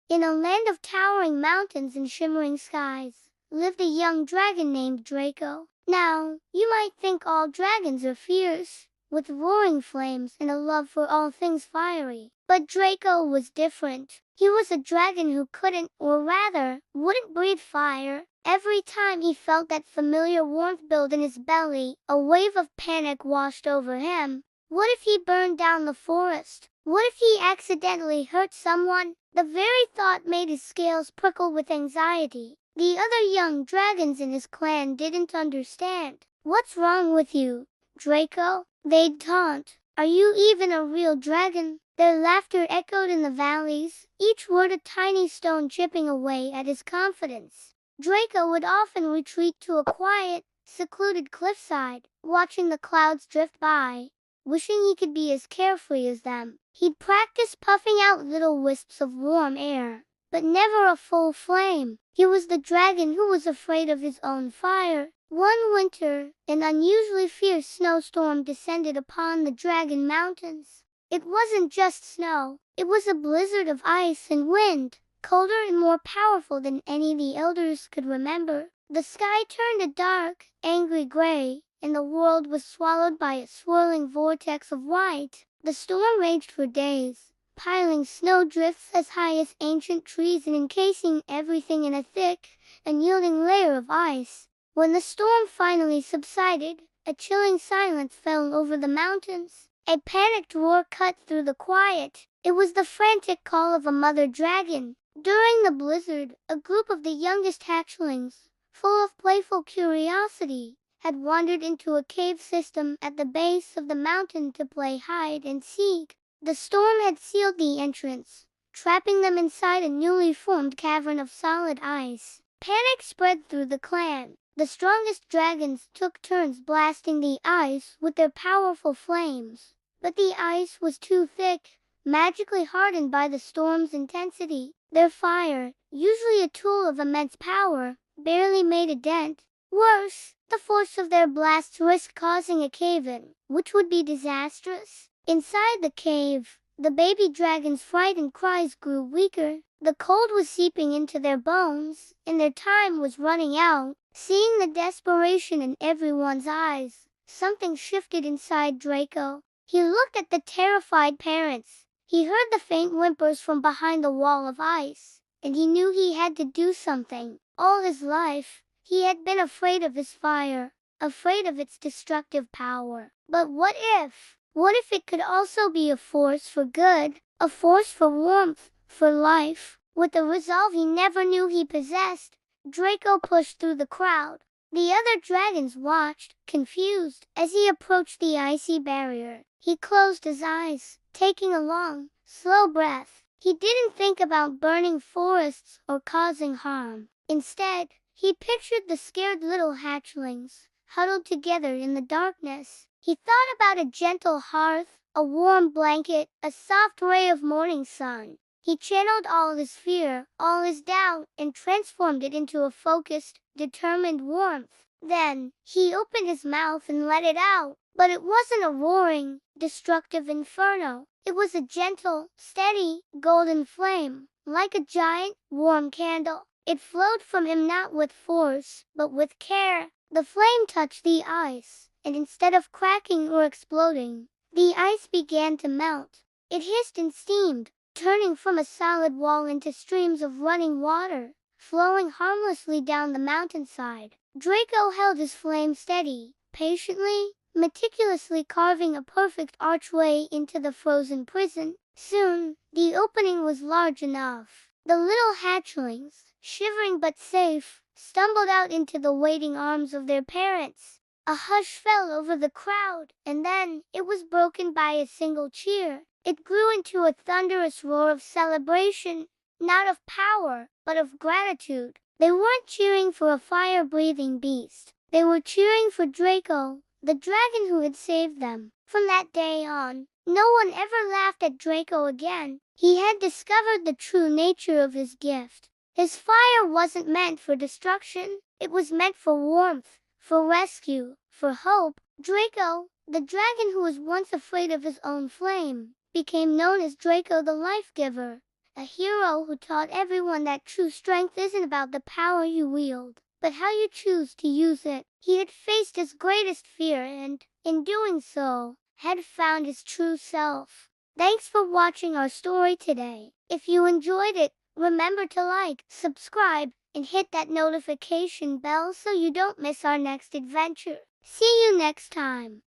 In a land of towering mountains and shimmering skies, lived a young dragon named Draco. Now, you might think all dragons are fierce, with roaring flames and a love for all things fiery. But Draco was different. He was a dragon who couldn't, or rather, wouldn't breathe fire. Every time he felt that familiar warmth build in his belly, a wave of panic washed over him. What if he burned down the forest? What if he accidentally hurt someone? The very thought made his scales prickle with anxiety. The other young dragons in his clan didn't understand. "What's wrong with you, Draco?" they'd taunt. "Are you even a real dragon?" Their laughter echoed in the valleys, each word a tiny stone chipping away at his confidence. Draco would often retreat to a quiet, secluded cliffside, watching the clouds drift by, wishing he could be as carefree as them. He'd practice puffing out little wisps of warm air, but never a full flame. He was the dragon who was afraid of his own fire. One winter, an unusually fierce snowstorm descended upon the Dragon Mountains. It wasn't just snow, it was a blizzard of ice and wind, colder and more powerful than any the elders could remember. The sky turned a dark, angry gray, and the world was swallowed by a swirling vortex of white. The storm raged for days, piling snowdrifts as high as ancient trees and encasing everything in a thick, unyielding layer of ice. When the storm finally subsided, a chilling silence fell over the mountains. A panicked roar cut through the quiet. It was the frantic call of a mother dragon. During the blizzard, a group of the youngest hatchlings, full of playful curiosity, had wandered into a cave system at the base of the mountain to play hide and seek. The storm had sealed the entrance, trapping them inside a newly formed cavern of solid ice. Panic spread through the clan. The strongest dragons took turns blasting the ice with their powerful flames. But the ice was too thick, magically hardened by the storm's intensity. Their fire, usually a tool of immense power, barely made a dent. Worse, the force of their blasts risked causing a cave-in, which would be disastrous. Inside the cave, the baby dragons' frightened cries grew weaker. The cold was seeping into their bones, and their time was running out. Seeing the desperation in everyone's eyes, something shifted inside Draco. He looked at the terrified parents. He heard the faint whimpers from behind the wall of ice, and he knew he had to do something. All his life, he had been afraid of his fire, afraid of its destructive power. But what if? What if it could also be a force for good, a force for warmth, for life? With a resolve he never knew he possessed, Draco pushed through the crowd. The other dragons watched, confused, as he approached the icy barrier. He closed his eyes, taking a long, slow breath. He didn't think about burning forests or causing harm. Instead, he pictured the scared little hatchlings, huddled together in the darkness. He thought about a gentle hearth, a warm blanket, a soft ray of morning sun. He channeled all his fear, all his doubt, and transformed it into a focused, determined warmth. Then, he opened his mouth and let it out. But it wasn't a roaring, destructive inferno. It was a gentle, steady, golden flame, like a giant, warm candle. It flowed from him not with force, but with care. The flame touched the ice, and instead of cracking or exploding, the ice began to melt. It hissed and steamed, turning from a solid wall into streams of running water, flowing harmlessly down the mountainside. Draco held his flame steady, patiently, meticulously carving a perfect archway into the frozen prison. Soon, the opening was large enough. The little hatchlings, shivering but safe, stumbled out into the waiting arms of their parents. A hush fell over the crowd, and then it was broken by a single cheer. It grew into a thunderous roar of celebration, not of power, but of gratitude. They weren't cheering for a fire-breathing beast. They were cheering for Draco, the dragon who had saved them. From that day on, no one ever laughed at Draco again. He had discovered the true nature of his gift. His fire wasn't meant for destruction. It was meant for warmth, for rescue, for hope. Draco, the dragon who was once afraid of his own flame, became known as Draco the Life Giver, a hero who taught everyone that true strength isn't about the power you wield, but how you choose to use it. He had faced his greatest fear and, in doing so, had found his true self. Thanks for watching our story today. If you enjoyed it, remember to like, subscribe, and hit that notification bell so you don't miss our next adventure. See you next time.